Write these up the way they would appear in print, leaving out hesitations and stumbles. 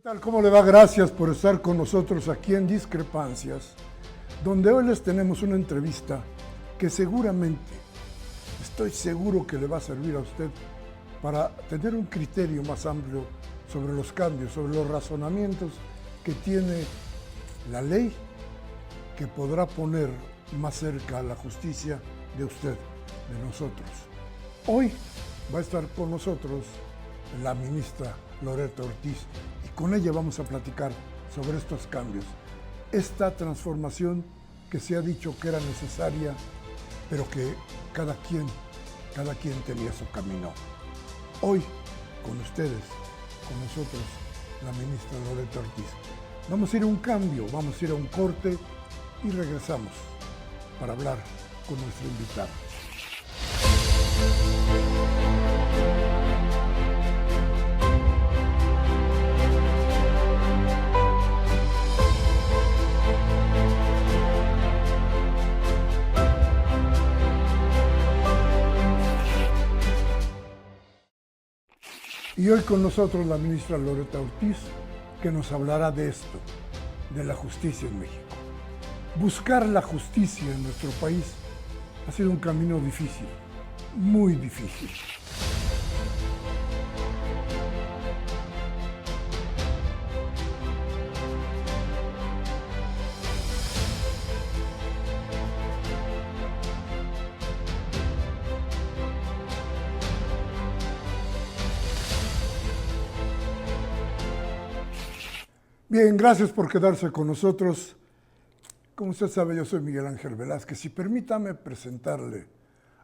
tal? ¿Cómo le va? Gracias por estar con nosotros aquí en Discrepancias, donde hoy les tenemos una entrevista que seguramente, estoy seguro que le va a servir a usted para tener un criterio más amplio sobre los cambios, sobre los razonamientos que tiene la ley que podrá poner más cerca a la justicia de usted, de nosotros. Hoy va a estar con nosotros la ministra Loretta Ortiz y con ella vamos a platicar sobre estos cambios, esta transformación que se ha dicho que era necesaria, pero que cada quien tenía su camino. Hoy, con ustedes, con nosotros, la ministra Loretta Ortiz. Vamos a ir a un cambio, vamos a ir a un corte y regresamos para hablar con nuestro invitado. Y hoy con nosotros la ministra Loretta Ortiz, que nos hablará de esto, de la justicia en México. Buscar la justicia en nuestro país ha sido un camino difícil, muy difícil. Bien, gracias por quedarse con nosotros. Como usted sabe, yo soy Miguel Ángel Velázquez y permítame presentarle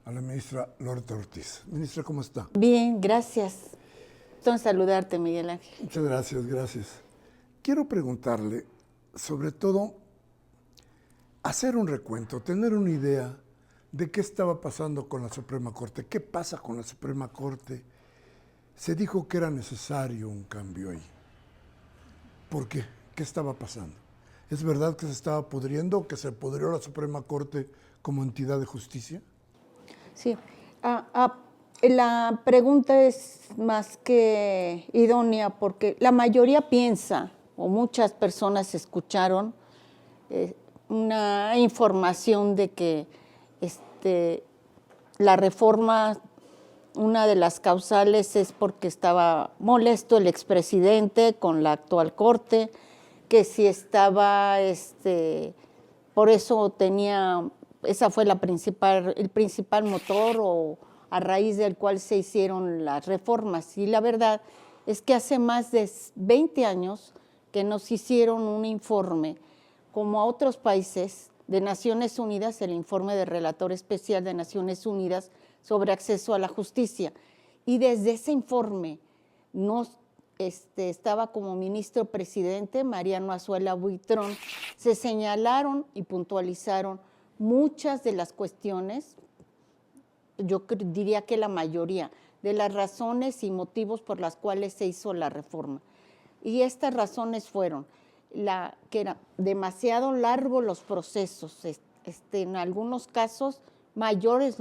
a la ministra Loretta Ortiz. Ministra, ¿cómo está? Bien, gracias. Son saludarte, Miguel Ángel. Muchas gracias, gracias. Quiero preguntarle, sobre todo, hacer un recuento, tener una idea de qué estaba pasando con la Suprema Corte, qué pasa con la Suprema Corte. Se dijo que era necesario un cambio ahí. ¿Por qué? ¿Qué estaba pasando? ¿Es verdad que se estaba pudriendo, que se pudrió la Suprema Corte como entidad de justicia? Sí. La pregunta es más que idónea porque la mayoría piensa, o muchas personas escucharon una información de que la reforma, una de las causales es porque estaba molesto el expresidente con la actual Corte, que si estaba, por eso esa fue el principal motor o a raíz del cual se hicieron las reformas. Y la verdad es que hace más de 20 años que nos hicieron un informe, como a otros países de Naciones Unidas, el informe del relator especial de Naciones Unidas sobre acceso a la justicia. Y desde ese informe estaba como ministro presidente Mariano Azuela Buitrón, se señalaron y puntualizaron muchas de las cuestiones, yo diría que la mayoría, de las razones y motivos por las cuales se hizo la reforma. Y estas razones fueron que eran demasiado largos los procesos, en algunos casos mayores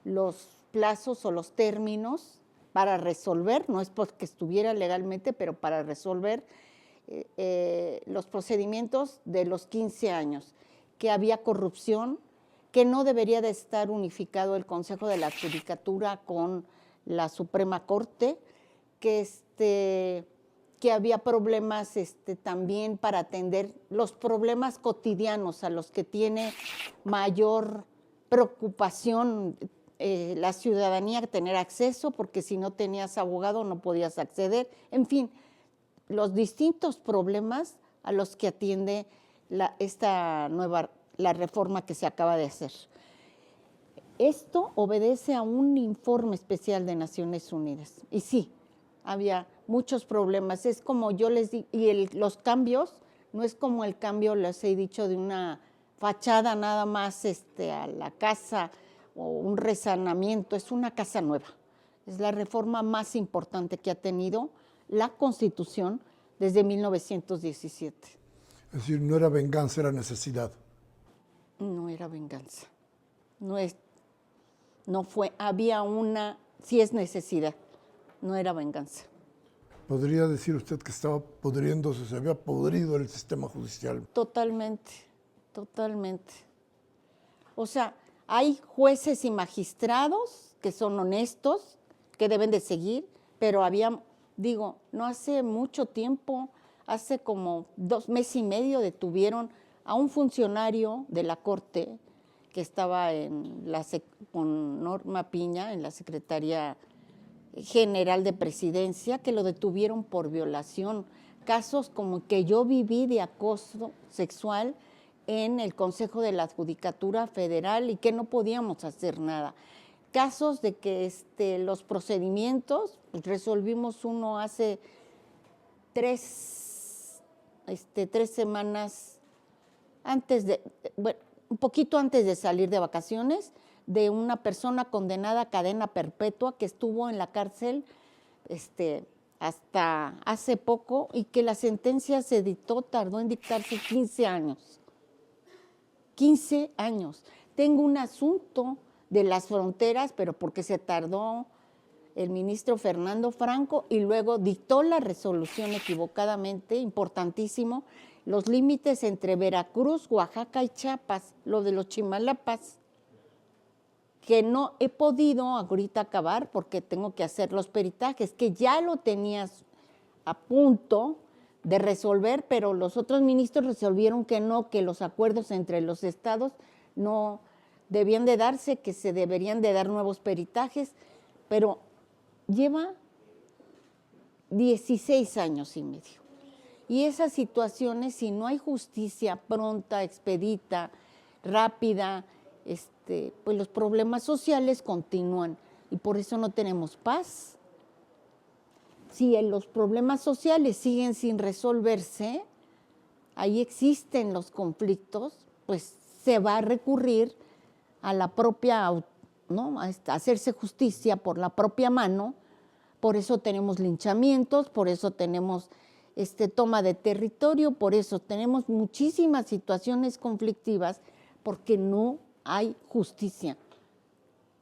los plazos o los términos para resolver, no es porque estuviera legalmente, pero para resolver los procedimientos de los 15 años, que había corrupción, que no debería de estar unificado el Consejo de la Judicatura con la Suprema Corte, que había problemas también para atender los problemas cotidianos a los que tiene mayor preocupación la ciudadanía, tener acceso, porque si no tenías abogado no podías acceder. En fin, los distintos problemas a los que atiende la reforma que se acaba de hacer. Esto obedece a un informe especial de Naciones Unidas. Y sí, había muchos problemas. Es como yo les digo, y los cambios, no es como el cambio, les he dicho, de una fachada nada más a la casa o un resanamiento, es una casa nueva. Es la reforma más importante que ha tenido la Constitución desde 1917. Es decir, no era venganza, era necesidad. No era venganza. No fue, había sí es necesidad, no era venganza. ¿Podría decir usted que estaba podriéndose, se había podrido el sistema judicial? Totalmente, totalmente. O sea, hay jueces y magistrados que son honestos, que deben de seguir, pero no hace mucho tiempo, hace como 2 meses y medio detuvieron a un funcionario de la Corte que estaba con Norma Piña en la Secretaría General de Presidencia, que lo detuvieron por violación. Casos como que yo viví de acoso sexual en el Consejo de la Judicatura Federal y que no podíamos hacer nada. Casos de que los procedimientos, pues resolvimos uno hace 3 semanas un poquito antes de salir de vacaciones, de una persona condenada a cadena perpetua que estuvo en la cárcel hasta hace poco y que la sentencia tardó en dictarse 15 años. 15 años. Tengo un asunto de las fronteras, pero porque se tardó el ministro Fernando Franco y luego dictó la resolución equivocadamente, importantísimo, los límites entre Veracruz, Oaxaca y Chiapas, lo de los Chimalapas, que no he podido ahorita acabar porque tengo que hacer los peritajes, que ya lo tenías a punto de resolver, pero los otros ministros resolvieron que no, que los acuerdos entre los estados no debían de darse, que se deberían de dar nuevos peritajes, pero lleva 16 años y medio. Y esas situaciones, si no hay justicia pronta, expedita, rápida, pues los problemas sociales continúan y por eso no tenemos paz. Si los problemas sociales siguen sin resolverse, ahí existen los conflictos, pues se va a recurrir a la propia, ¿no? A hacerse justicia por la propia mano. Por eso tenemos linchamientos, por eso tenemos toma de territorio, por eso tenemos muchísimas situaciones conflictivas, porque no hay justicia.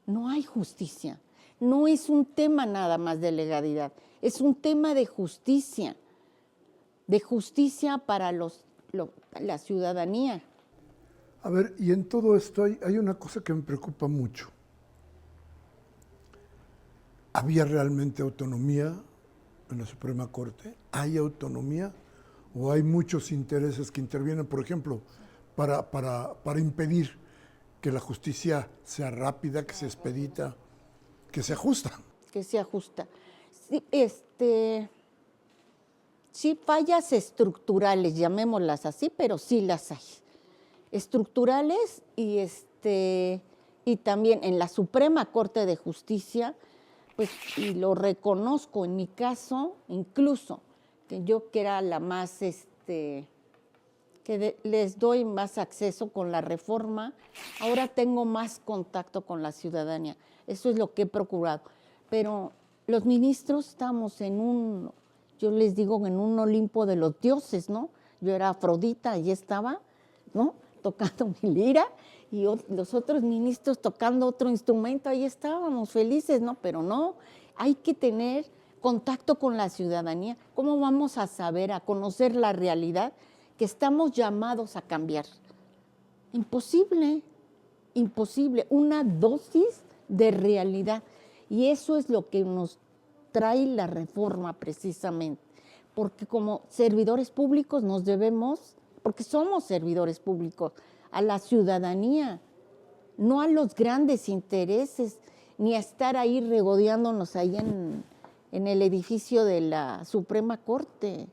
No hay justicia. No es un tema nada más de legalidad, es un tema de justicia para la ciudadanía. A ver, y en todo esto hay una cosa que me preocupa mucho. ¿Había realmente autonomía en la Suprema Corte? ¿Hay autonomía o hay muchos intereses que intervienen, por ejemplo, para impedir que la justicia sea rápida, que sea expedita, que se ajusta? Que se ajusta. Sí, fallas estructurales, llamémoslas así, pero sí las hay. Estructurales y también en la Suprema Corte de Justicia, pues, y lo reconozco en mi caso, incluso, que yo que era la más, les doy más acceso con la reforma, ahora tengo más contacto con la ciudadanía. Eso es lo que he procurado. Pero los ministros estamos yo les digo, en un Olimpo de los dioses, ¿no? Yo era Afrodita, y estaba, ¿no? Tocando mi lira, y los otros ministros tocando otro instrumento, ahí estábamos felices, ¿no? Pero no, hay que tener contacto con la ciudadanía. ¿Cómo vamos a saber, a conocer la realidad que estamos llamados a cambiar? Imposible, imposible, una dosis de realidad. Y eso es lo que nos trae la reforma precisamente, porque como servidores públicos nos debemos, porque somos servidores públicos, a la ciudadanía, no a los grandes intereses, ni a estar ahí regodeándonos ahí en el edificio de la Suprema Corte.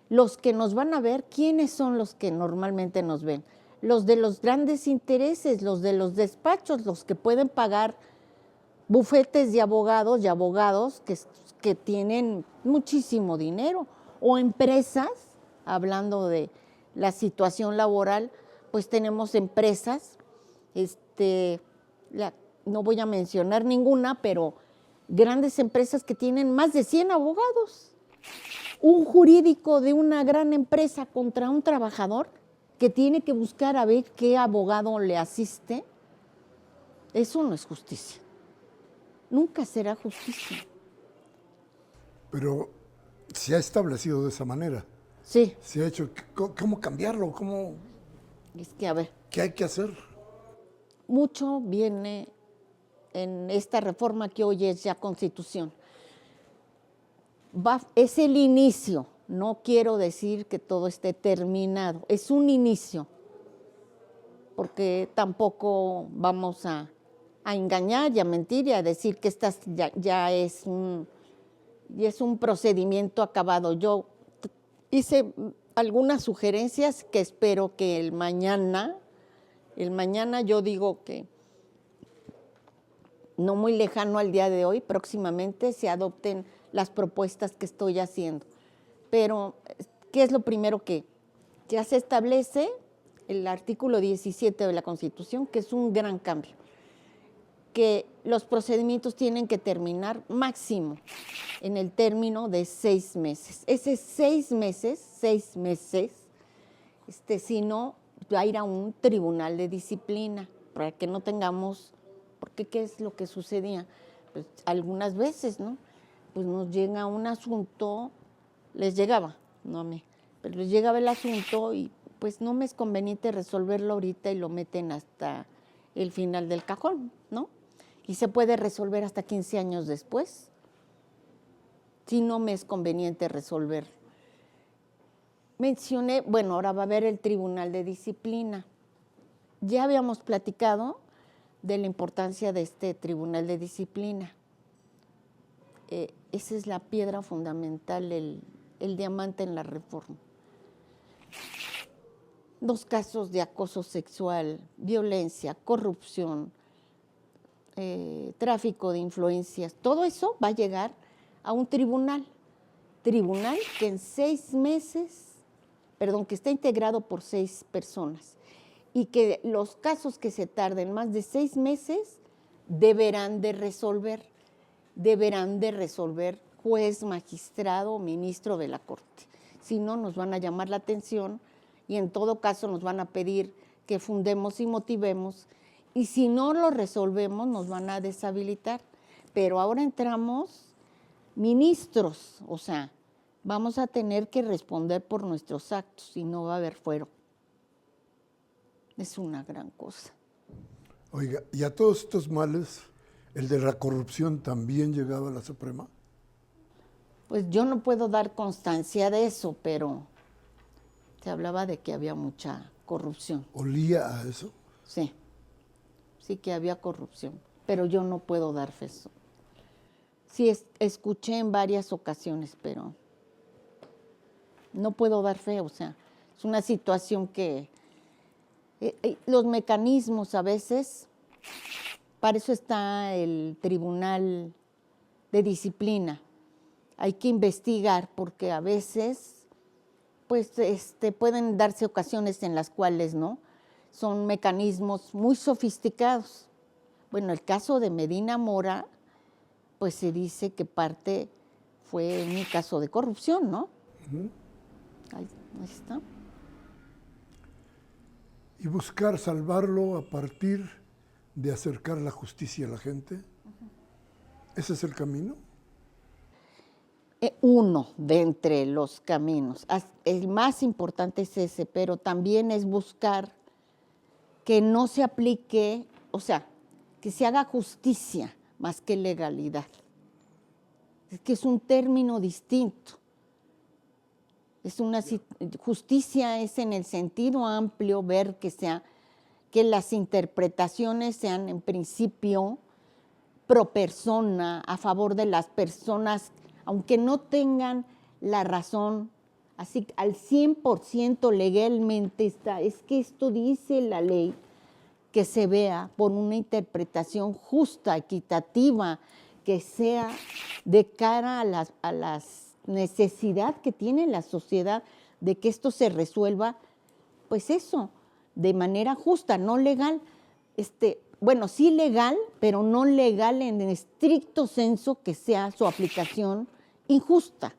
Los que nos van a ver, ¿quiénes son los que normalmente nos ven? Los de los grandes intereses, los de los despachos, los que pueden pagar bufetes de abogados que tienen muchísimo dinero, o empresas, hablando de la situación laboral, pues tenemos empresas, no voy a mencionar ninguna, pero grandes empresas que tienen más de 100 abogados. Un jurídico de una gran empresa contra un trabajador que tiene que buscar a ver qué abogado le asiste, eso no es justicia. Nunca será justicia. Pero Se ha establecido de esa manera. Sí, Se ha hecho. ¿Cómo cambiarlo? es que a ver, ¿Qué hay que hacer? mucho viene en esta reforma que hoy es ya Constitución. Es el inicio, no quiero decir que todo esté terminado, es un inicio, porque tampoco vamos a engañar y a mentir y a decir que ya es un procedimiento acabado. Yo hice algunas sugerencias que espero que el mañana yo digo que no muy lejano al día de hoy, próximamente se adopten las propuestas que estoy haciendo. Pero, ¿qué es lo primero que ya se establece? El artículo 17 de la Constitución, que es un gran cambio, que los procedimientos tienen que terminar máximo en el término de 6 meses. Ese 6 meses, si no, va a ir a un tribunal de disciplina, para que no tengamos, porque ¿qué es lo que sucedía? Pues algunas veces, ¿no? Pues nos llega un asunto, les llegaba, no a mí, pero les llegaba el asunto y pues no me es conveniente resolverlo ahorita y lo meten hasta el final del cajón, ¿no? Y se puede resolver hasta 15 años después, si no me es conveniente resolverlo. Mencioné, bueno, ahora va a haber el Tribunal de Disciplina. Ya habíamos platicado de la importancia de este Tribunal de Disciplina. Esa es la piedra fundamental, el diamante en la reforma. Los casos de acoso sexual, violencia, corrupción, tráfico de influencias, todo eso va a llegar a un tribunal que en 6 meses, que está integrado por 6 personas y que los casos que se tarden más de 6 meses deberán de resolver juez, magistrado, ministro de la Corte. Si no, nos van a llamar la atención y en todo caso nos van a pedir que fundemos y motivemos, y si no lo resolvemos nos van a deshabilitar. Pero ahora entramos ministros, o sea, vamos a tener que responder por nuestros actos y no va a haber fuero. Es una gran cosa. Oiga, ¿y a todos estos males, el de la corrupción también llegaba a la Suprema? Pues yo no puedo dar constancia de eso, pero se hablaba de que había mucha corrupción. ¿Olía a eso? Sí que había corrupción, pero yo no puedo dar fe. Sí, escuché en varias ocasiones, pero no puedo dar fe, o sea, es una situación que los mecanismos a veces, para eso está el Tribunal de Disciplina, hay que investigar porque a veces pues pueden darse ocasiones en las cuales no, son mecanismos muy sofisticados. Bueno, el caso de Medina Mora, pues se dice que parte fue un caso de corrupción, ¿no? Uh-huh. Ahí está. Y buscar salvarlo a partir de acercar la justicia a la gente. Uh-huh. ¿Ese es el camino? Uno de entre los caminos. El más importante es ese, pero también es buscar que no se aplique, o sea, que se haga justicia más que legalidad. Es que es un término distinto. Justicia es en el sentido amplio ver que las interpretaciones sean en principio pro persona, a favor de las personas, aunque no tengan la razón, así al 100% legalmente es que esto dice la ley, que se vea por una interpretación justa, equitativa, que sea de cara a las necesidad que tiene la sociedad de que esto se resuelva, pues eso, de manera justa, no legal, bueno, sí legal, pero no legal en estricto senso que sea su aplicación injusta.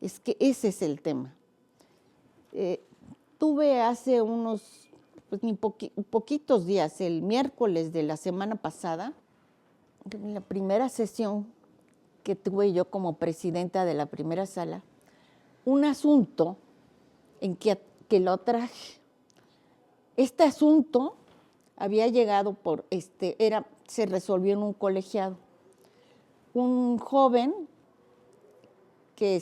Es que ese es el tema. Tuve hace unos poquitos días, el miércoles de la semana pasada, la primera sesión que tuve yo como presidenta de la primera sala, un asunto en que lo traje. Este asunto había llegado se resolvió en un colegiado. Un joven que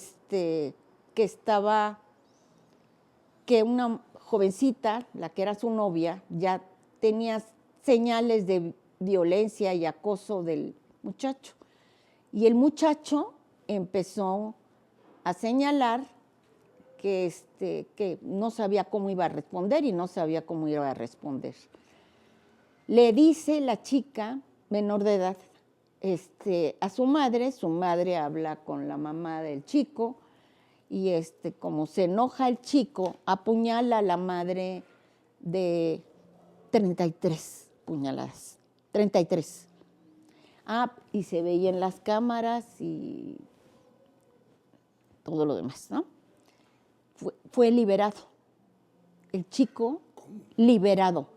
una jovencita, la que era su novia, ya tenía señales de violencia y acoso del muchacho. Y el muchacho empezó a señalar que no sabía cómo iba a responder y no sabía cómo iba a responder. Le dice la chica menor de edad a su madre habla con la mamá del chico y como se enoja el chico, apuñala a la madre de 33 puñaladas, 33. Y se veía en las cámaras y todo lo demás, ¿no? Fue liberado. El chico, liberado.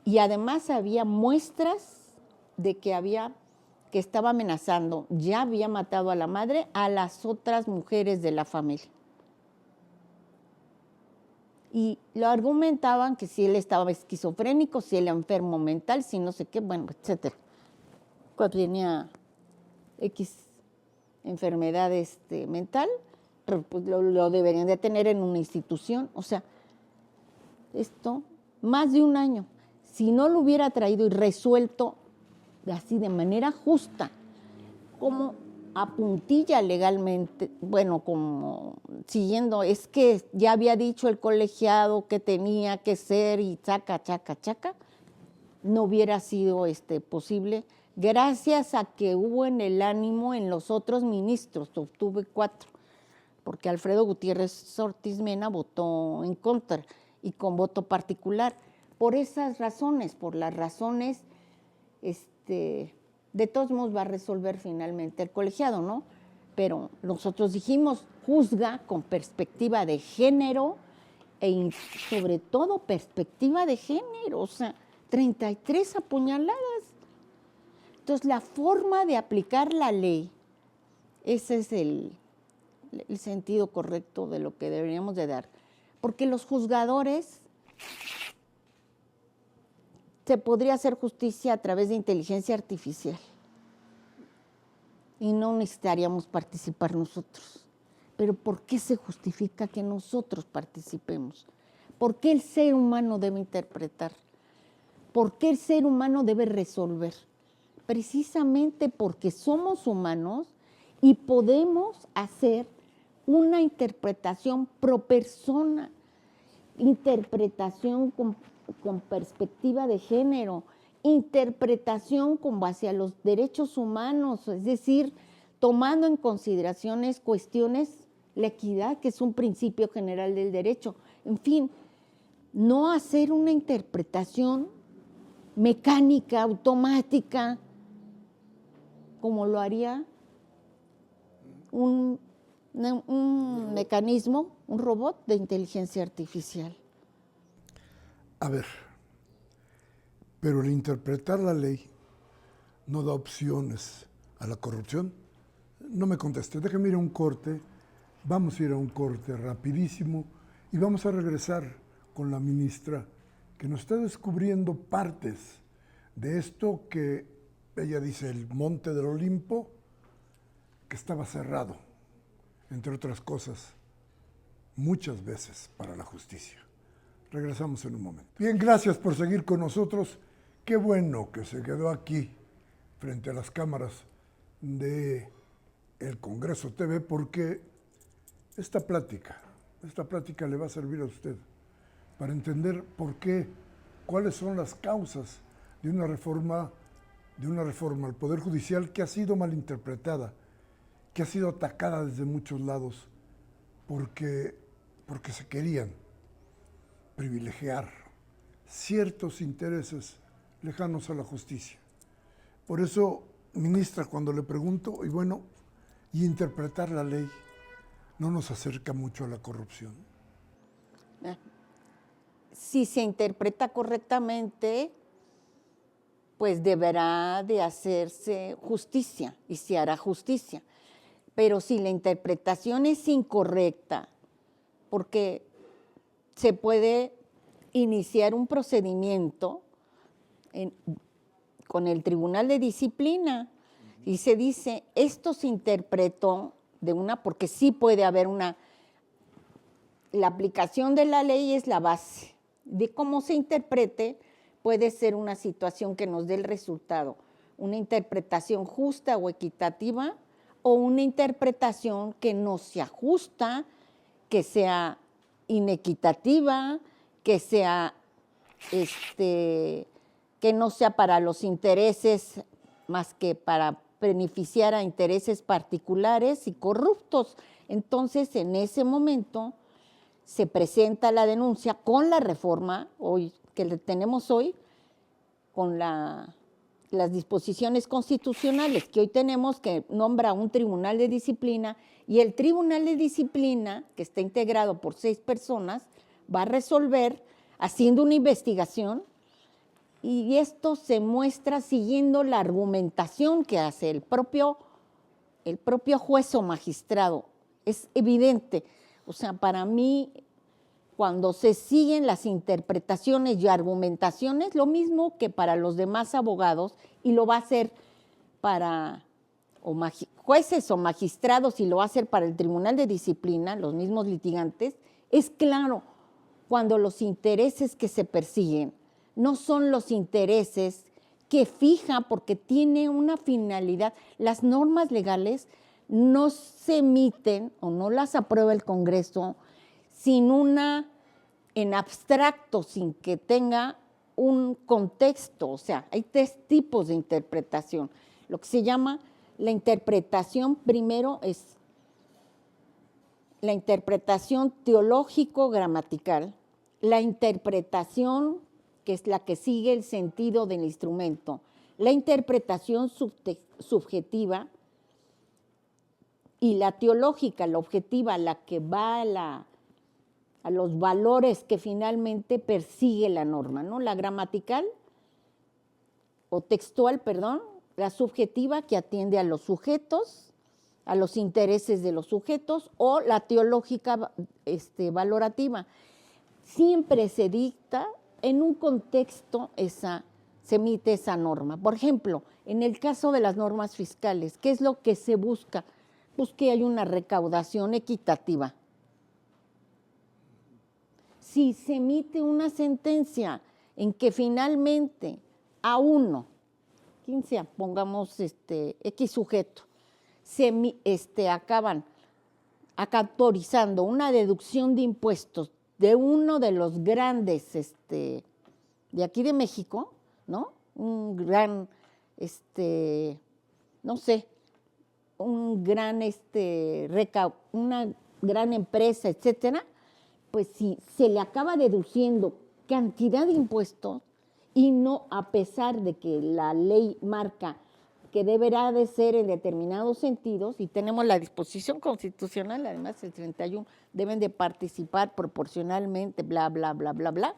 Y además había muestras de que estaba amenazando, ya había matado a la madre, a las otras mujeres de la familia. Y lo argumentaban que si él estaba esquizofrénico, si él era enfermo mental, si no sé qué, bueno, etcétera. Cuando tenía X enfermedad mental, pero pues lo deberían de tener en una institución. O sea, esto, más de un año. Si no lo hubiera traído y resuelto así de manera justa, como a puntilla legalmente, bueno, como siguiendo, es que ya había dicho el colegiado que tenía que ser y chaca, no hubiera sido posible, gracias a que hubo en el ánimo en los otros ministros, obtuve 4, porque Alfredo Gutiérrez Ortiz Mena votó en contra y con voto particular. Por esas razones, por las razones, de todos modos va a resolver finalmente el colegiado, ¿no? Pero nosotros dijimos, juzga con perspectiva de género e sobre todo perspectiva de género, o sea, 33 apuñaladas. Entonces, la forma de aplicar la ley, ese es el sentido correcto de lo que deberíamos de dar. Porque los juzgadores, se podría hacer justicia a través de inteligencia artificial y no necesitaríamos participar nosotros. Pero ¿por qué se justifica que nosotros participemos? ¿Por qué el ser humano debe interpretar? ¿Por qué el ser humano debe resolver? Precisamente porque somos humanos y podemos hacer una interpretación pro persona, interpretación con perspectiva de género, interpretación con base a los derechos humanos, es decir, tomando en consideraciones cuestiones, la equidad, que es un principio general del derecho. En fin, no hacer una interpretación mecánica, automática, como lo haría un mecanismo, un robot de inteligencia artificial. A ver, pero el interpretar la ley no da opciones a la corrupción. No me conteste, déjeme ir a un corte, vamos a ir a un corte rapidísimo y vamos a regresar con la ministra que nos está descubriendo partes de esto que ella dice, el monte del Olimpo, que estaba cerrado, entre otras cosas, muchas veces para la justicia. Regresamos en un momento. Bien, gracias por seguir con nosotros. Qué bueno que se quedó aquí frente a las cámaras de el Congreso TV, porque esta plática le va a servir a usted para entender por qué, cuáles son las causas de una reforma al Poder Judicial que ha sido malinterpretada, que ha sido atacada desde muchos lados, porque se querían privilegiar ciertos intereses lejanos a la justicia. Por eso, ministra, cuando le pregunto, y interpretar la ley no nos acerca mucho a la corrupción. Si se interpreta correctamente, pues deberá de hacerse justicia y se hará justicia. Pero si la interpretación es incorrecta, porque se puede iniciar un procedimiento con el Tribunal de Disciplina y se dice, esto se interpretó porque sí puede haber la aplicación de la ley es la base, de cómo se interprete puede ser una situación que nos dé el resultado, una interpretación justa o equitativa o una interpretación que no se ajusta, que sea inequitativa, que sea que no sea para los intereses más que para beneficiar a intereses particulares y corruptos. Entonces, en ese momento se presenta la denuncia con la reforma que tenemos hoy, con las disposiciones constitucionales que hoy tenemos, que nombra un tribunal de disciplina, y el tribunal de disciplina, que está integrado por 6 personas, va a resolver haciendo una investigación, y esto se muestra siguiendo la argumentación que hace el propio juez o magistrado. Es evidente. O sea, para mí, cuando se siguen las interpretaciones y argumentaciones, lo mismo que para los demás abogados, y lo va a hacer para jueces o magistrados, y lo va a hacer para el Tribunal de Disciplina, los mismos litigantes, es claro, cuando los intereses que se persiguen no son los intereses que fija, porque tiene una finalidad. Las normas legales no se emiten o no las aprueba el Congreso en abstracto, sin que tenga un contexto. O sea, hay 3 tipos de interpretación. Lo que se llama la interpretación, primero es la interpretación teológico-gramatical, la interpretación que es la que sigue el sentido del instrumento, la interpretación subjetiva y la teológica, la objetiva, la que va a los valores que finalmente persigue la norma, ¿no? La gramatical o textual, perdón, la subjetiva que atiende a los sujetos, a los intereses de los sujetos, o la teológica valorativa. Siempre se dicta en un contexto se emite esa norma. Por ejemplo, en el caso de las normas fiscales, ¿qué es lo que se busca? Pues que haya una recaudación equitativa. Si se emite una sentencia en que finalmente a uno, quien sea, pongamos X sujeto, acaban autorizando una deducción de impuestos de uno de los grandes de aquí de México, ¿no? Un gran, no sé, una gran empresa, etcétera, pues si se le acaba deduciendo cantidad de impuestos y no, a pesar de que la ley marca que deberá de ser en determinados sentidos, y tenemos la disposición constitucional, además el 31, deben de participar proporcionalmente, bla, bla, bla, bla, bla.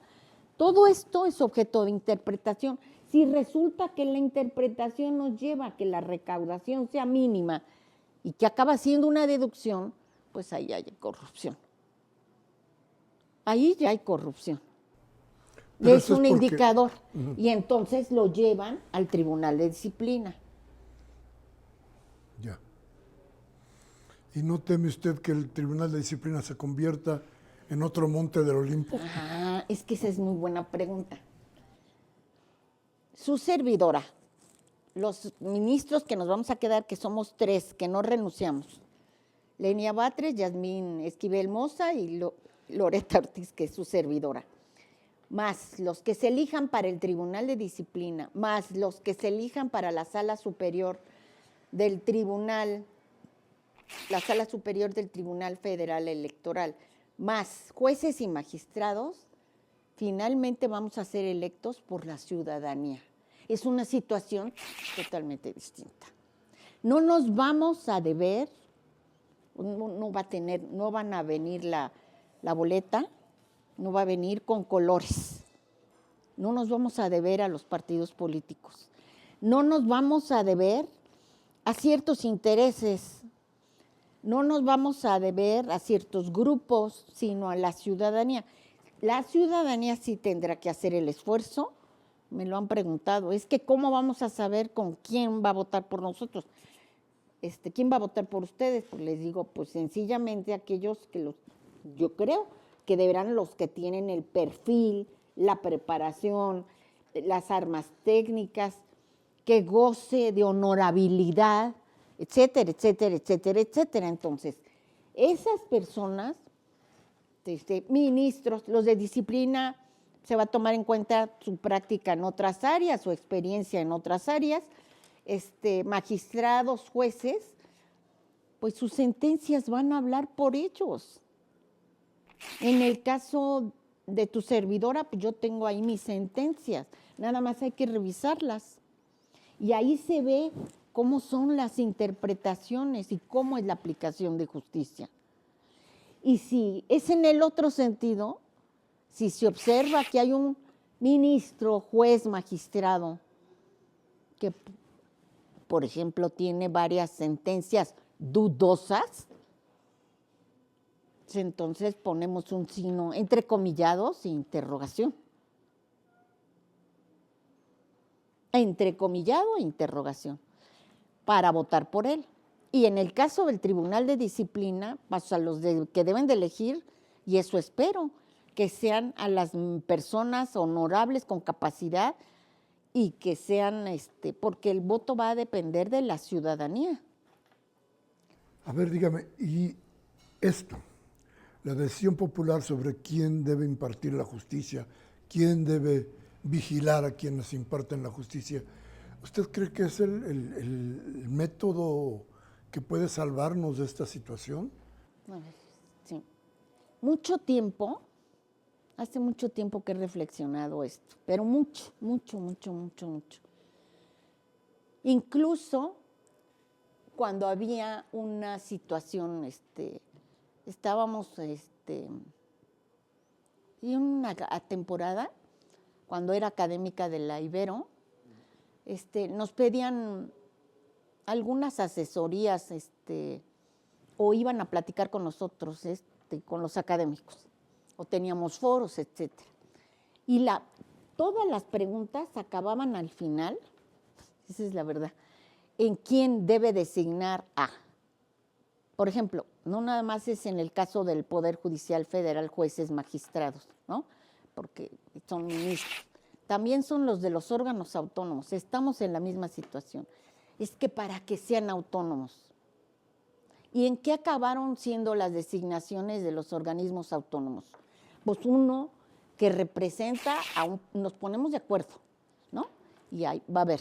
Todo esto es objeto de interpretación. Si resulta que la interpretación nos lleva a que la recaudación sea mínima y que acaba siendo una deducción, pues ahí hay corrupción. Ahí ya hay corrupción. Pero es un indicador. Uh-huh. Y entonces lo llevan al Tribunal de Disciplina. Ya. ¿Y no teme usted que el Tribunal de Disciplina se convierta en otro monte del Olimpo? Ah, es que esa es muy buena pregunta. Su servidora, los ministros que nos vamos a quedar, que somos 3, que no renunciamos, Lenia Batres, Yasmín Esquivel Moza y Loreta Ortiz, que es su servidora, más los que se elijan para el Tribunal de Disciplina, más los que se elijan para la Sala Superior del Tribunal, la Sala Superior del Tribunal Federal Electoral, más jueces y magistrados, finalmente vamos a ser electos por la ciudadanía. Es una situación totalmente distinta. No nos vamos a deber, no van a venir la boleta, no va a venir con colores. no nos vamos a deber a los partidos políticos, no nos vamos a deber a ciertos intereses, no nos vamos a deber a ciertos grupos, sino a la ciudadanía. La ciudadanía sí tendrá que hacer el esfuerzo, me lo han preguntado, es que ¿cómo vamos a saber con quién va a votar por nosotros? ¿Quién va a votar por ustedes? Pues les digo, pues sencillamente aquellos que yo creo que deberán los que tienen el perfil, la preparación, las armas técnicas, que goce de honorabilidad, etcétera, etcétera, etcétera, etcétera. Entonces, esas personas, ministros, los de disciplina, se va a tomar en cuenta su práctica en otras áreas, su experiencia en otras áreas, magistrados, jueces, pues sus sentencias van a hablar por ellos. En el caso de tu servidora, pues yo tengo ahí mis sentencias, nada más hay que revisarlas. Y ahí se ve cómo son las interpretaciones y cómo es la aplicación de justicia. Y si es en el otro sentido, si se observa que hay un ministro, juez, magistrado, que, por ejemplo, tiene varias sentencias dudosas, entonces ponemos un signo entrecomillados e interrogación. Entrecomillado e interrogación, para votar por él. Y en el caso del Tribunal de Disciplina, pues a los que deben de elegir, y eso espero, que sean a las personas honorables con capacidad y que sean, porque el voto va a depender de la ciudadanía. A ver, dígame, y esto, la decisión popular sobre quién debe impartir la justicia, quién debe vigilar a quienes imparten la justicia, ¿usted cree que es el método que puede salvarnos de esta situación? Sí. Hace mucho tiempo que he reflexionado esto, pero mucho. Incluso cuando había una situación, estábamos en una temporada, cuando era académica de la Ibero, nos pedían algunas asesorías, o iban a platicar con nosotros, con los académicos, o teníamos foros, etcétera. Y todas las preguntas acababan al final, esa es la verdad, en quién debe designar a. Por ejemplo, no nada más es en el caso del Poder Judicial Federal, jueces, magistrados, ¿no? Porque son ministros. También son los de los órganos autónomos. Estamos en la misma situación. Es que para que sean autónomos. ¿Y en qué acabaron siendo las designaciones de los organismos autónomos? Pues uno que representa nos ponemos de acuerdo, ¿no? Y ahí va a haber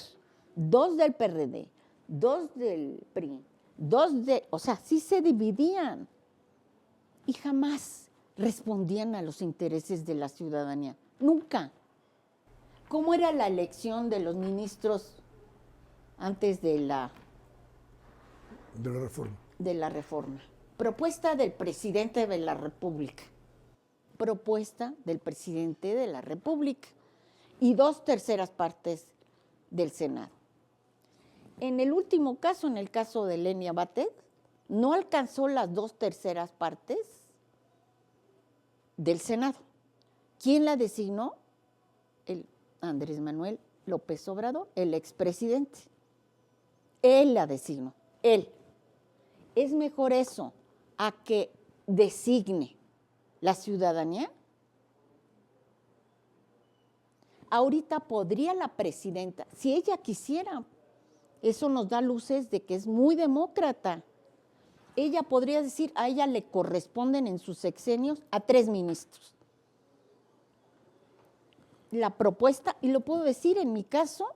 2 del PRD, 2 del PRI, o sea, sí se dividían y jamás respondían a los intereses de la ciudadanía, nunca. ¿Cómo era la elección de los ministros antes de la reforma? De la reforma. Propuesta del presidente de la República. Propuesta del presidente de la República. Y 2/3 partes del Senado. En el último caso, en el caso de Lenia Batet, no alcanzó las 2/3 partes del Senado. ¿Quién la designó? El Andrés Manuel López Obrador, el expresidente. Él la designó, él. ¿Es mejor eso a que designe la ciudadanía? Ahorita podría la presidenta, si ella quisiera, eso nos da luces de que es muy demócrata. Ella podría decir, a ella le corresponden en sus sexenios a 3 ministros. La propuesta, y lo puedo decir, en mi caso,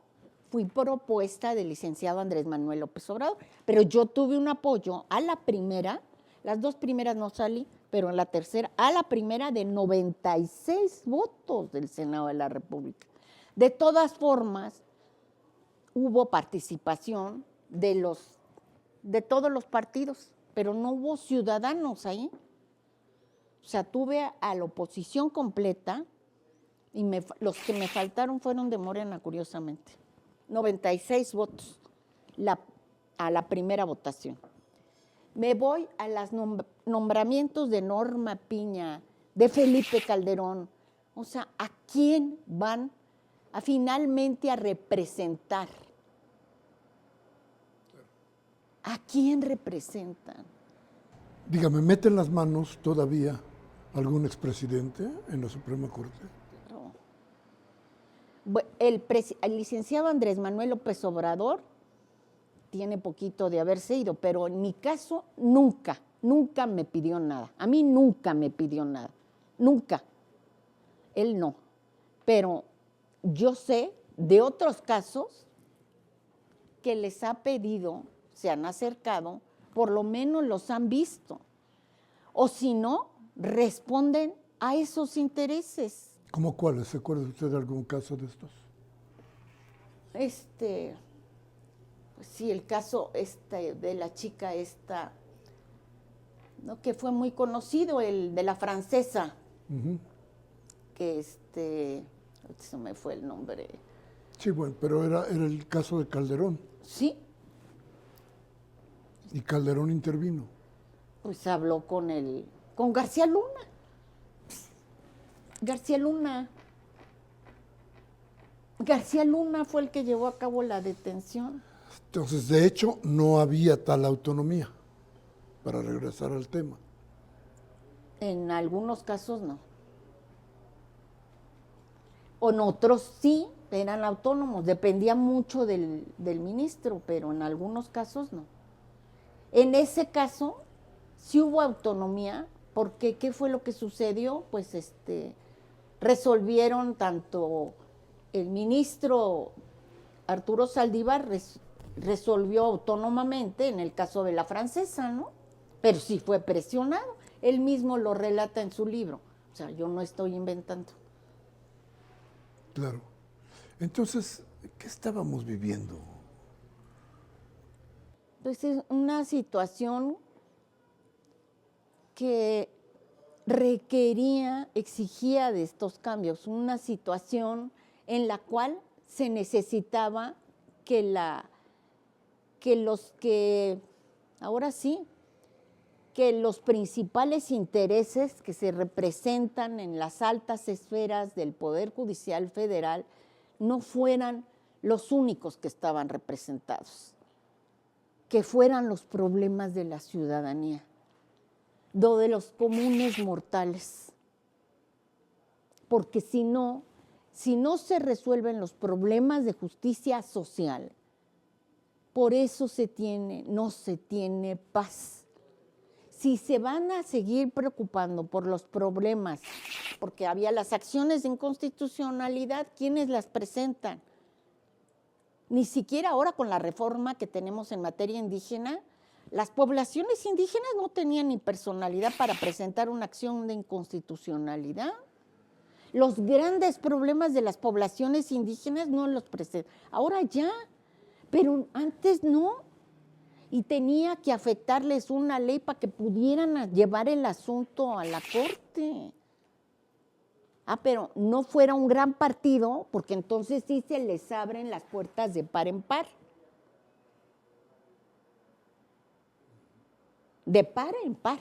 fui propuesta del licenciado Andrés Manuel López Obrador, pero yo tuve un apoyo a la primera, las 2 primeras no salí, pero en la tercera, a la primera de 96 votos del Senado de la República. De todas formas, hubo participación de todos los partidos, pero no hubo ciudadanos ahí. O sea, tuve a la oposición completa, Y los que me faltaron fueron de Morena, curiosamente. 96 votos a la primera votación. Me voy a los nombramientos de Norma Piña, de Felipe Calderón. O sea, ¿a quién van finalmente a representar? ¿A quién representan? Dígame, ¿meten las manos todavía algún expresidente en la Suprema Corte? El licenciado Andrés Manuel López Obrador tiene poquito de haberse ido, pero en mi caso nunca me pidió nada. A mí nunca me pidió nada, nunca. Él no. Pero yo sé de otros casos que les ha pedido, se han acercado, por lo menos los han visto. O si no, responden a esos intereses. ¿Cómo cuáles? ¿Se acuerda usted de algún caso de estos? Pues sí, el caso de la chica esta, ¿no? Que fue muy conocido, el de la francesa, que se me fue el nombre. Sí, bueno, pero era el caso de Calderón. Sí. Y Calderón intervino. Pues habló con García Luna. García Luna fue el que llevó a cabo la detención. Entonces, de hecho, no había tal autonomía, para regresar al tema. En algunos casos no. O en otros sí, eran autónomos, dependía mucho del ministro, pero en algunos casos no. En ese caso, sí hubo autonomía, porque ¿qué fue lo que sucedió? Pues resolvieron tanto el ministro Arturo Saldívar resolvió autónomamente en el caso de la francesa, ¿no? Pero sí fue presionado. Él mismo lo relata en su libro. O sea, yo no estoy inventando. Claro. Entonces, ¿qué estábamos viviendo? Pues es una situación que exigía de estos cambios, una situación en la cual se necesitaba que los principales intereses que se representan en las altas esferas del Poder Judicial Federal no fueran los únicos que estaban representados, que fueran los problemas de la ciudadanía, de los comunes mortales. Porque si no se resuelven los problemas de justicia social, por eso no se tiene paz. Si se van a seguir preocupando por los problemas, porque había las acciones de inconstitucionalidad, ¿quiénes las presentan? Ni siquiera ahora con la reforma que tenemos en materia indígena, las poblaciones indígenas no tenían ni personalidad para presentar una acción de inconstitucionalidad. Los grandes problemas de las poblaciones indígenas no los presentan. Ahora ya, pero antes no. Y tenía que afectarles una ley para que pudieran llevar el asunto a la corte. Pero no fuera un gran partido, porque entonces sí se les abren las puertas de par en par. De par en par.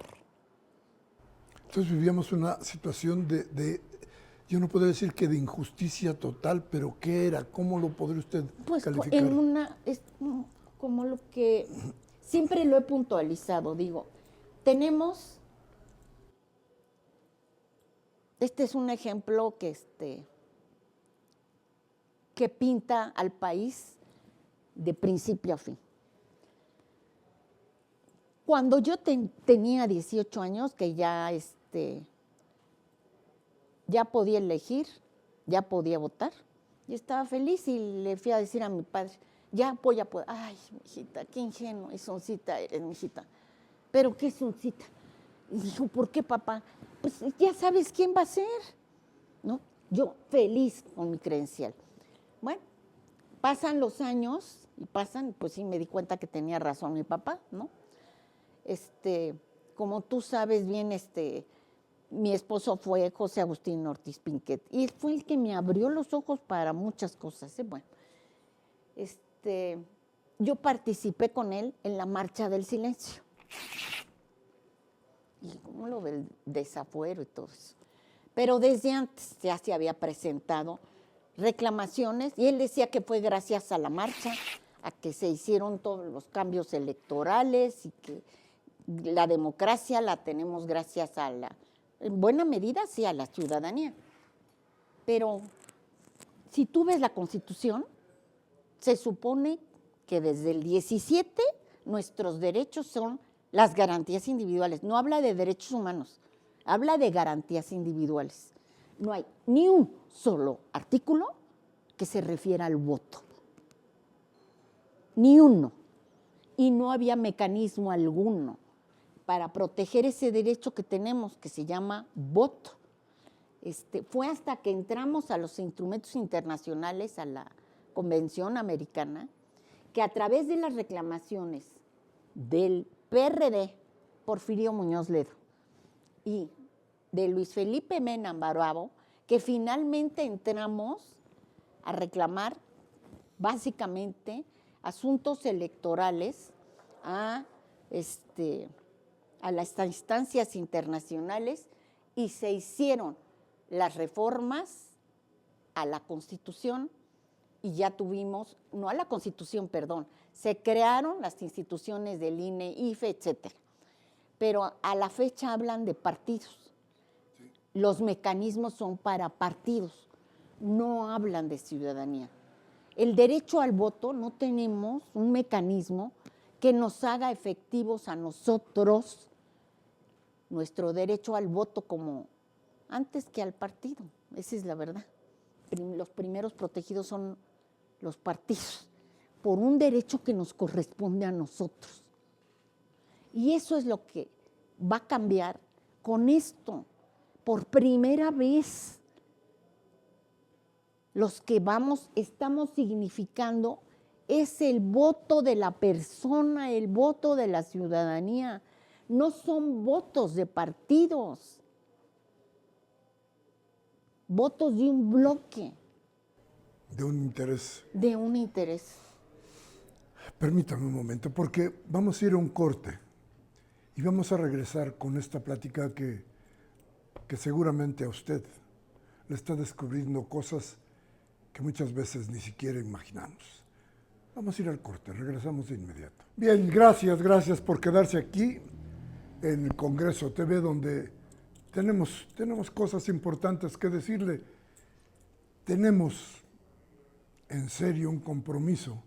Entonces vivíamos una situación yo no puedo decir que de injusticia total, pero ¿qué era? ¿Cómo lo podría usted calificar? Es como lo que siempre lo he puntualizado, digo, tenemos, este es un ejemplo que pinta al país de principio a fin. Cuando yo tenía 18 años, que ya podía elegir, ya podía votar, y estaba feliz y le fui a decir a mi padre, ya voy a poder. Ay, mijita, qué ingenua y soncita eres, mijita. ¿Pero qué soncita? Y dijo, ¿por qué, papá? Pues ya sabes quién va a ser, ¿no? Yo feliz con mi credencial. Bueno, pasan los años y pues sí me di cuenta que tenía razón mi papá, ¿no? Como tú sabes bien, mi esposo fue José Agustín Ortiz Pinquet y fue el que me abrió los ojos para muchas cosas. Bueno, yo participé con él en la Marcha del Silencio. Y como lo del desafuero y todo eso. Pero desde antes ya se había presentado reclamaciones y él decía que fue gracias a la marcha, a que se hicieron todos los cambios electorales y que la democracia la tenemos gracias en buena medida, sí, a la ciudadanía. Pero si tú ves la Constitución, se supone que desde el 17 nuestros derechos son las garantías individuales. No habla de derechos humanos, habla de garantías individuales. No hay ni un solo artículo que se refiera al voto. Ni uno. Y no había mecanismo alguno para proteger ese derecho que tenemos, que se llama voto. Fue hasta que entramos a los instrumentos internacionales, a la Convención Americana, que a través de las reclamaciones del PRD, Porfirio Muñoz Ledo, y de Luis Felipe Mena Bravo, que finalmente entramos a reclamar básicamente asuntos electorales a las instancias internacionales y se hicieron las reformas a la Constitución y ya tuvimos, no a la Constitución, perdón, se crearon las instituciones del INE, IFE, etcétera. Pero a la fecha hablan de partidos. Los mecanismos son para partidos, no hablan de ciudadanía. El derecho al voto, no tenemos un mecanismo que nos haga efectivos a nosotros nuestro derecho al voto como antes que al partido. Esa es la verdad. Los primeros protegidos son los partidos, por un derecho que nos corresponde a nosotros. Y eso es lo que va a cambiar con esto. Por primera vez, los que estamos significando es el voto de la persona, el voto de la ciudadanía. No son votos de partidos, votos de un bloque. De un interés. De un interés. Permítame un momento, porque vamos a ir a un corte y vamos a regresar con esta plática que seguramente a usted le está descubriendo cosas que muchas veces ni siquiera imaginamos. Vamos a ir al corte, regresamos de inmediato. Bien, gracias por quedarse aquí en el Congreso TV, donde tenemos cosas importantes que decirle. Tenemos en serio un compromiso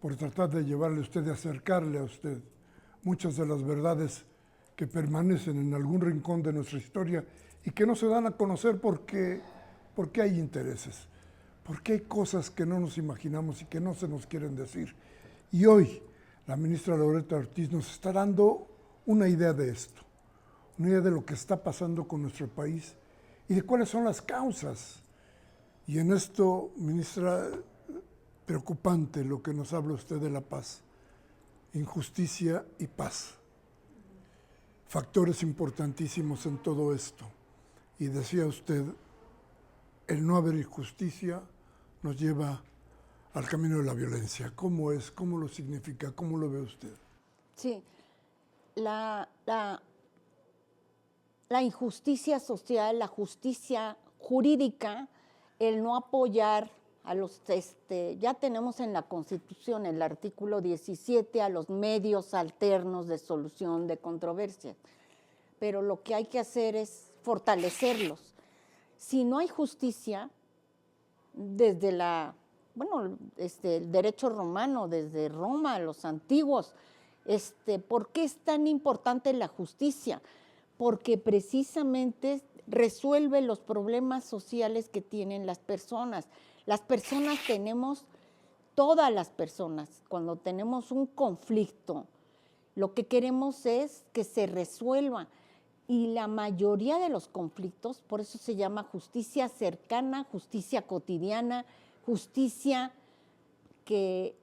por tratar de llevarle a usted, de acercarle a usted muchas de las verdades que permanecen en algún rincón de nuestra historia y que no se dan a conocer porque hay intereses, porque hay cosas que no nos imaginamos y que no se nos quieren decir. Y hoy la ministra Loretta Ortiz nos está dando una idea de esto, una idea de lo que está pasando con nuestro país y de cuáles son las causas. Y en esto, ministra, preocupante lo que nos habla usted de la paz, injusticia y paz. Factores importantísimos en todo esto. Y decía usted, el no haber justicia nos lleva al camino de la violencia. ¿Cómo es? ¿Cómo lo significa? ¿Cómo lo ve usted? Sí, la injusticia social, la justicia jurídica, el no apoyar a los, ya tenemos en la Constitución el artículo 17 a los medios alternos de solución de controversias, pero lo que hay que hacer es fortalecerlos. Si no hay justicia, desde el derecho romano, desde Roma, los antiguos, ¿por qué es tan importante la justicia? Porque precisamente resuelve los problemas sociales que tienen las personas. Las personas tenemos, todas las personas, cuando tenemos un conflicto, lo que queremos es que se resuelva. Y la mayoría de los conflictos, por eso se llama justicia cercana, justicia cotidiana, justicia que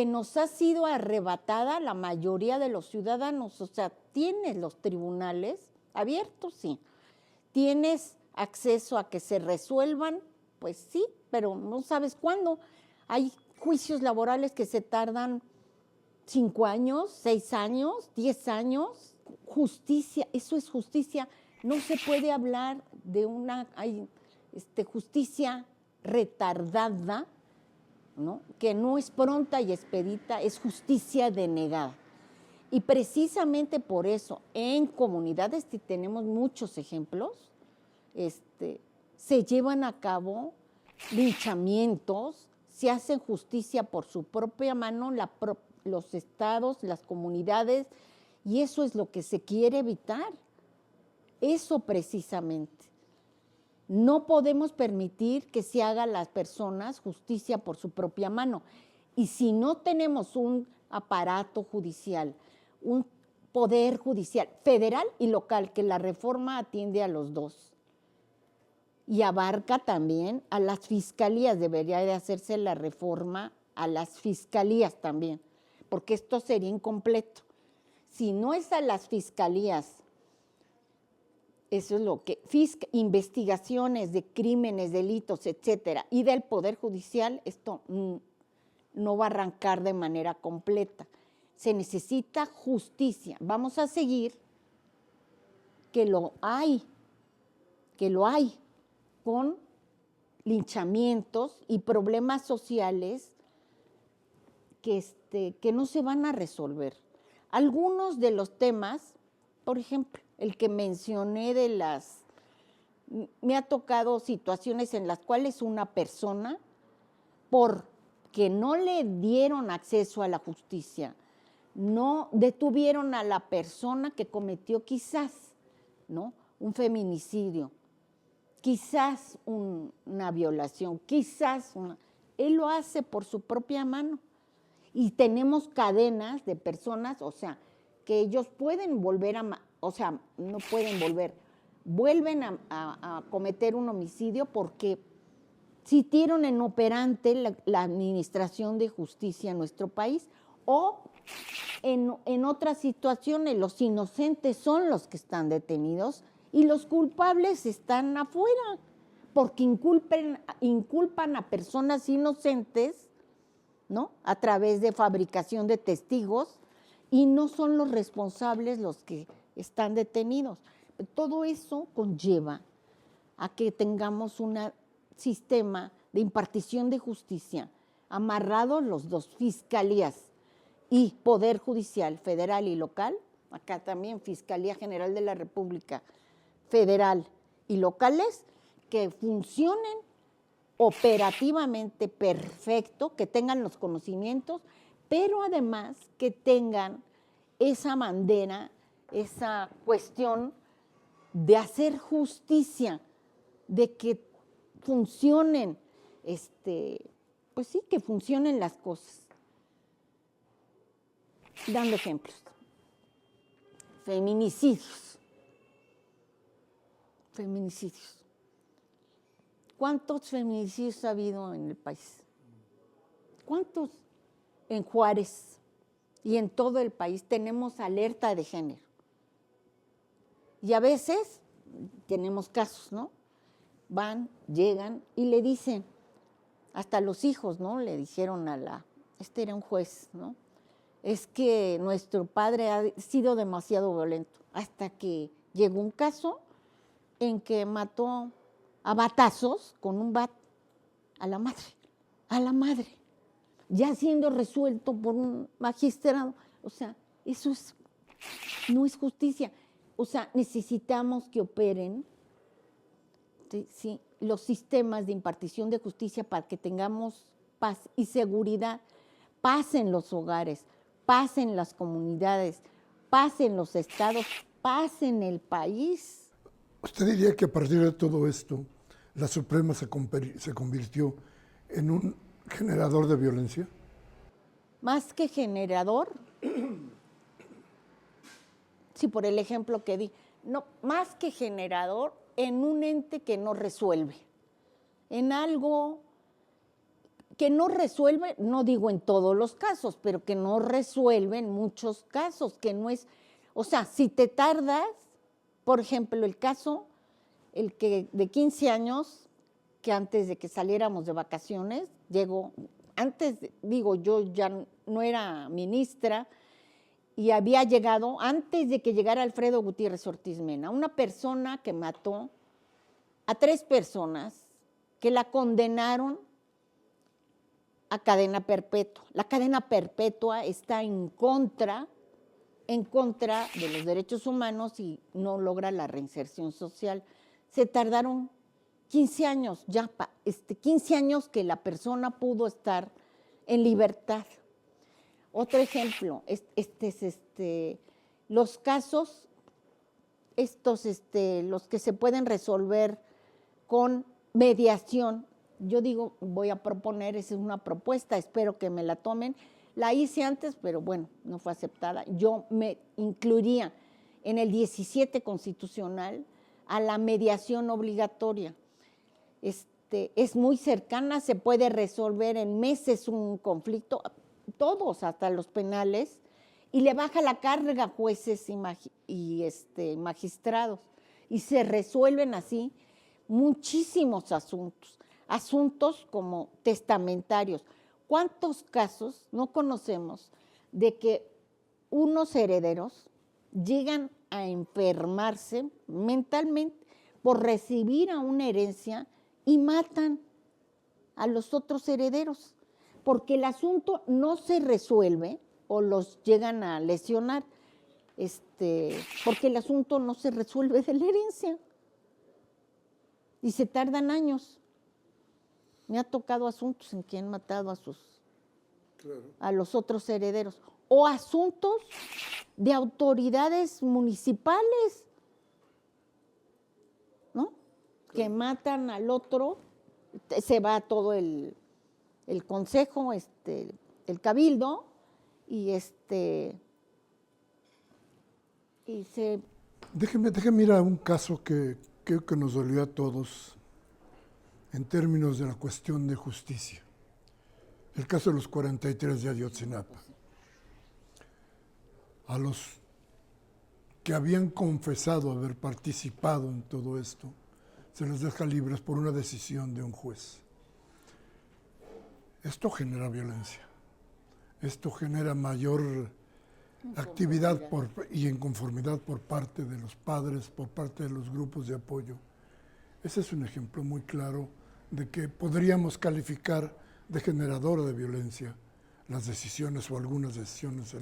nos ha sido arrebatada la mayoría de los ciudadanos. O sea, tienen los tribunales abiertos, sí. ¿Tienes acceso a que se resuelvan? Pues sí, pero no sabes cuándo. Hay juicios laborales que se tardan 5 años, 6 años, 10 años. Justicia, eso es justicia. No se puede hablar de una justicia retardada, ¿no? Que no es pronta y expedita, es justicia denegada. Y precisamente por eso, en comunidades, y tenemos muchos ejemplos, se llevan a cabo linchamientos, se hacen justicia por su propia mano, los estados, las comunidades, y eso es lo que se quiere evitar. Eso precisamente. No podemos permitir que se haga a las personas justicia por su propia mano. Y si no tenemos un aparato judicial, un poder judicial federal y local, que la reforma atiende a los dos y abarca también a las fiscalías, debería de hacerse la reforma a las fiscalías también, porque esto sería incompleto. Si no es a las fiscalías, eso es lo que, investigaciones de crímenes, delitos, etcétera, y del Poder Judicial, esto no va a arrancar de manera completa. Se necesita justicia. Vamos a seguir que lo hay con linchamientos y problemas sociales que no se van a resolver. Algunos de los temas, por ejemplo, el que mencioné me ha tocado situaciones en las cuales una persona, porque no le dieron acceso a la justicia, no detuvieron a la persona que cometió quizás, ¿no?, un feminicidio, quizás una violación, él lo hace por su propia mano. Y tenemos cadenas de personas, o sea, que ellos pueden volver vuelven a cometer un homicidio porque sintieron inoperante la administración de justicia en nuestro país, o en otras situaciones los inocentes son los que están detenidos y los culpables están afuera, porque inculpan a personas inocentes, ¿no?, a través de fabricación de testigos, y no son los responsables los que están detenidos. Todo eso conlleva a que tengamos un sistema de impartición de justicia amarrados los dos, fiscalías y Poder Judicial federal y local, acá también Fiscalía General de la República federal y locales, que funcionen operativamente perfecto, que tengan los conocimientos, pero además que tengan esa bandera, esa cuestión de hacer justicia, de que funcionen, pues sí, que funcionen las cosas. Dando ejemplos. Feminicidios. ¿Cuántos feminicidios ha habido en el país? ¿Cuántos? En Juárez y en todo el país tenemos alerta de género. Y a veces tenemos casos, ¿no? Van, llegan y le dicen, hasta los hijos, ¿no?, le dijeron era un juez, ¿no?, es que nuestro padre ha sido demasiado violento, hasta que llegó un caso en que mató a batazos con un bat a la madre, ya siendo resuelto por un magistrado. O sea, eso no es justicia. O sea, necesitamos que operen, ¿sí?, los sistemas de impartición de justicia para que tengamos paz y seguridad, paz en los hogares, paz en las comunidades, paz en los estados, paz en el país. ¿Usted diría que a partir de todo esto, la Suprema se convirtió en un generador de violencia? Más que generador, sí, por el ejemplo que di, no, más que generador, en un ente que no resuelve, en algo que no resuelve, no digo en todos los casos, pero que no resuelve en muchos casos, que no es, o sea, si te tardas, por ejemplo, el caso, el que de 15 años, que antes de que saliéramos de vacaciones, llegó, yo ya no era ministra, y había llegado, antes de que llegara Alfredo Gutiérrez Ortiz Mena, una persona que mató a 3 personas que la condenaron a cadena perpetua. La cadena perpetua está en contra de los derechos humanos y no logra la reinserción social. Se tardaron 15 años, 15 años que la persona pudo estar en libertad. Otro ejemplo, los casos, los que se pueden resolver con mediación. Yo digo, voy a proponer, esa es una propuesta, espero que me la tomen. La hice antes, pero bueno, no fue aceptada. Yo me incluiría en el 17 constitucional a la mediación obligatoria. Es muy cercana, se puede resolver en meses un conflicto, todos, hasta los penales, y le baja la carga a jueces y magistrados, y se resuelven así muchísimos asuntos como testamentarios. ¿Cuántos casos no conocemos de que unos herederos llegan a enfermarse mentalmente por recibir a una herencia y matan a los otros herederos? Porque el asunto no se resuelve o los llegan a lesionar, porque el asunto no se resuelve de la herencia y se tardan años. Me ha tocado asuntos en que han matado a los otros herederos, o asuntos de autoridades municipales, ¿no? Que matan al otro, se va todo el consejo, el cabildo, y se... Déjeme ir a un caso que creo que nos dolió a todos en términos de la cuestión de justicia. El caso de los 43 de Ayotzinapa. A los que habían confesado haber participado en todo esto, se les deja libres por una decisión de un juez. Esto genera violencia, esto genera mayor actividad y inconformidad por parte de los padres, por parte de los grupos de apoyo. Ese es un ejemplo muy claro de que podríamos calificar de generadora de violencia las decisiones o algunas decisiones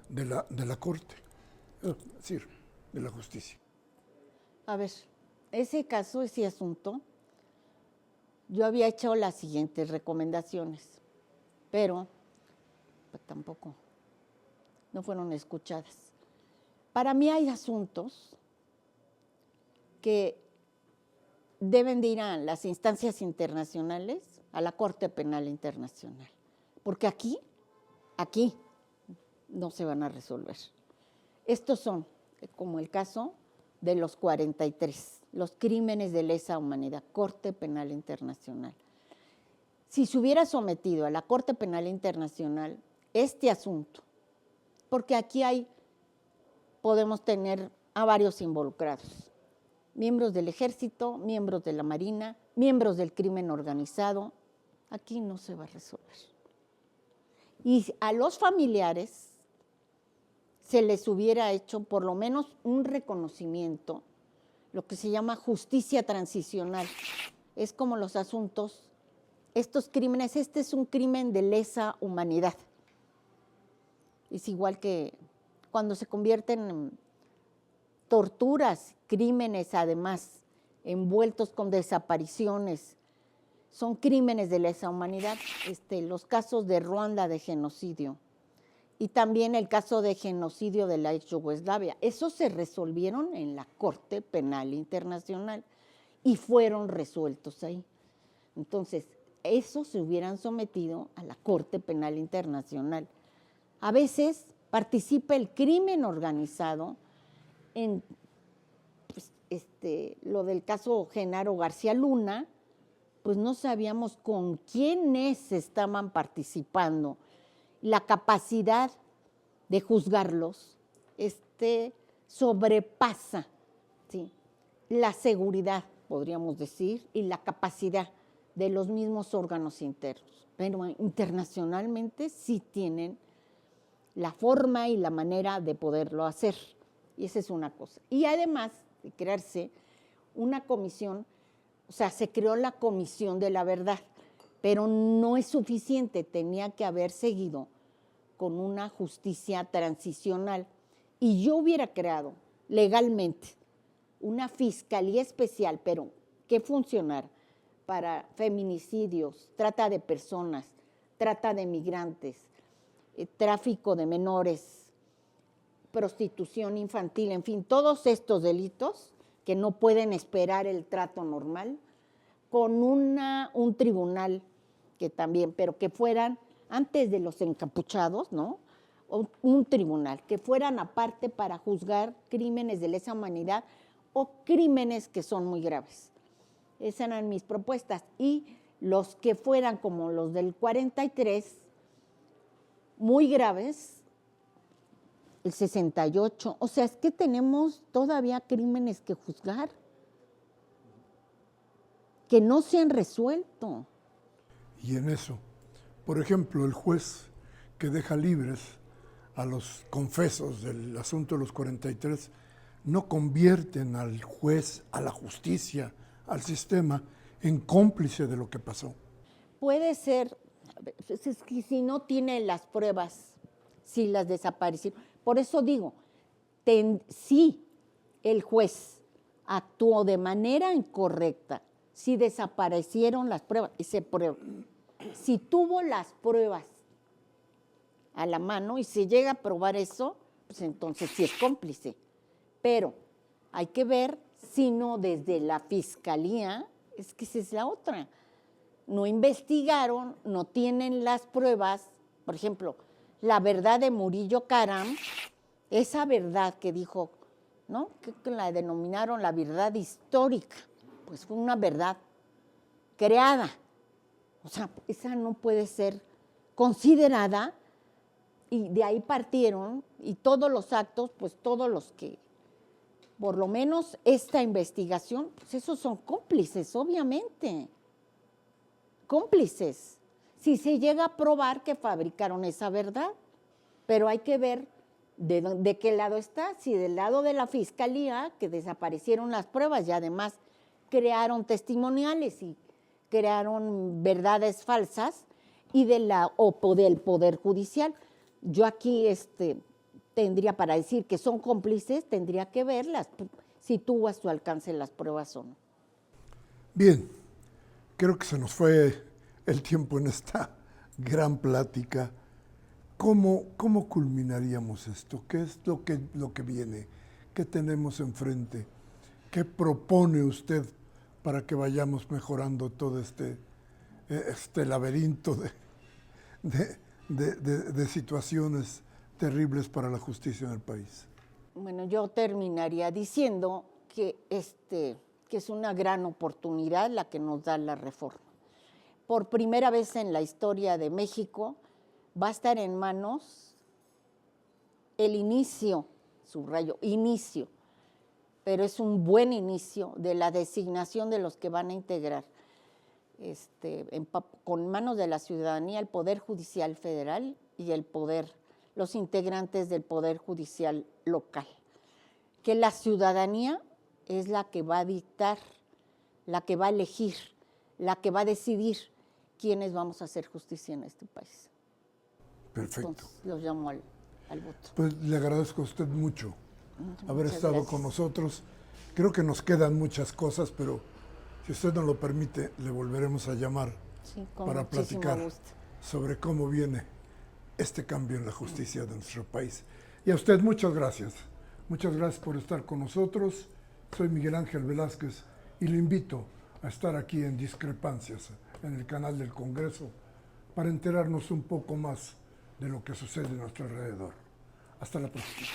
de la Corte, es decir, de la justicia. A ver, ese asunto, yo había hecho las siguientes recomendaciones, pero pues, tampoco no fueron escuchadas. Para mí hay asuntos que deben de ir a las instancias internacionales, a la Corte Penal Internacional, porque aquí no se van a resolver. Estos son, como el caso de los 43, los crímenes de lesa humanidad, Corte Penal Internacional. Si se hubiera sometido a la Corte Penal Internacional este asunto, porque aquí podemos tener a varios involucrados, miembros del Ejército, miembros de la Marina, miembros del crimen organizado, aquí no se va a resolver. Y a los familiares se les hubiera hecho por lo menos un reconocimiento, lo que se llama justicia transicional. Es como los asuntos, estos crímenes, este es un crimen de lesa humanidad. Es igual que cuando se convierten en torturas, crímenes además, envueltos con desapariciones, son crímenes de lesa humanidad. Los casos de Ruanda de genocidio y también el caso de genocidio de la ex Yugoslavia, esos se resolvieron en la Corte Penal Internacional y fueron resueltos ahí. Entonces, esos se hubieran sometido a la Corte Penal Internacional. A veces participa el crimen organizado en lo del caso Genaro García Luna, pues no sabíamos con quiénes estaban participando. La capacidad de juzgarlos sobrepasa la seguridad, podríamos decir, y la capacidad de los mismos órganos internos. Pero internacionalmente sí tienen la forma y la manera de poderlo hacer. Y esa es una cosa. Y además de crearse una comisión, o sea, se creó la Comisión de la Verdad, pero no es suficiente, tenía que haber seguido con una justicia transicional. Y yo hubiera creado legalmente una fiscalía especial, pero que funcionara para feminicidios, trata de personas, trata de migrantes, tráfico de menores, prostitución infantil, en fin, todos estos delitos que no pueden esperar el trato normal, con un tribunal que también, pero que fueran antes de los encapuchados, ¿no? Un tribunal, que fueran aparte para juzgar crímenes de lesa humanidad o crímenes que son muy graves. Esas eran mis propuestas. Y los que fueran como los del 43, muy graves, el 68. O sea, es que tenemos todavía crímenes que juzgar, que no se han resuelto. Y en eso, por ejemplo, el juez que deja libres a los confesos del asunto de los 43, no convierten al juez, a la justicia, al sistema, en cómplice de lo que pasó. Puede ser, es que si no tiene las pruebas, si las desaparecieron. Por eso digo, si el juez actuó de manera incorrecta, si desaparecieron las pruebas, y se prueba, si tuvo las pruebas a la mano y se llega a probar eso, pues entonces sí es cómplice. Pero hay que ver si no desde la fiscalía, es que esa es la otra. No investigaron, no tienen las pruebas. Por ejemplo, la verdad de Murillo Karam, esa verdad que dijo, ¿no? Que la denominaron la verdad histórica, pues fue una verdad creada. O sea, esa no puede ser considerada, y de ahí partieron, y todos los actos, pues todos los que, por lo menos esta investigación, pues esos son cómplices, obviamente. Cómplices. Si se llega a probar que fabricaron esa verdad, pero hay que ver de qué lado está, si del lado de la fiscalía, que desaparecieron las pruebas y además crearon testimoniales y crearon verdades falsas, y del Poder Judicial. Yo aquí tendría, para decir que son cómplices, tendría que verlas, si tuvo a su alcance las pruebas o no. Bien, creo que se nos fue el tiempo en esta gran plática. ¿Cómo culminaríamos esto? ¿Qué es lo que viene? ¿Qué tenemos enfrente? ¿Qué propone usted para que vayamos mejorando todo este laberinto de situaciones terribles para la justicia en el país? Bueno, yo terminaría diciendo que es una gran oportunidad la que nos da la reforma. Por primera vez en la historia de México va a estar en manos el inicio, subrayo, inicio, pero es un buen inicio de la designación de los que van a integrar con manos de la ciudadanía el Poder Judicial Federal y los integrantes del Poder Judicial local. Que la ciudadanía es la que va a dictar, la que va a elegir, la que va a decidir quiénes vamos a hacer justicia en este país. Perfecto. Entonces, los llamo al voto. Pues le agradezco a usted mucho haber estado con nosotros. Creo que nos quedan muchas cosas, pero si usted nos lo permite, le volveremos a llamar para platicar sobre cómo viene este cambio en la justicia de nuestro país. Y a usted muchas gracias. Muchas gracias por estar con nosotros. Soy Miguel Ángel Velázquez y le invito a estar aquí en Discrepancias, en el canal del Congreso, para enterarnos un poco más de lo que sucede a nuestro alrededor. Hasta la próxima.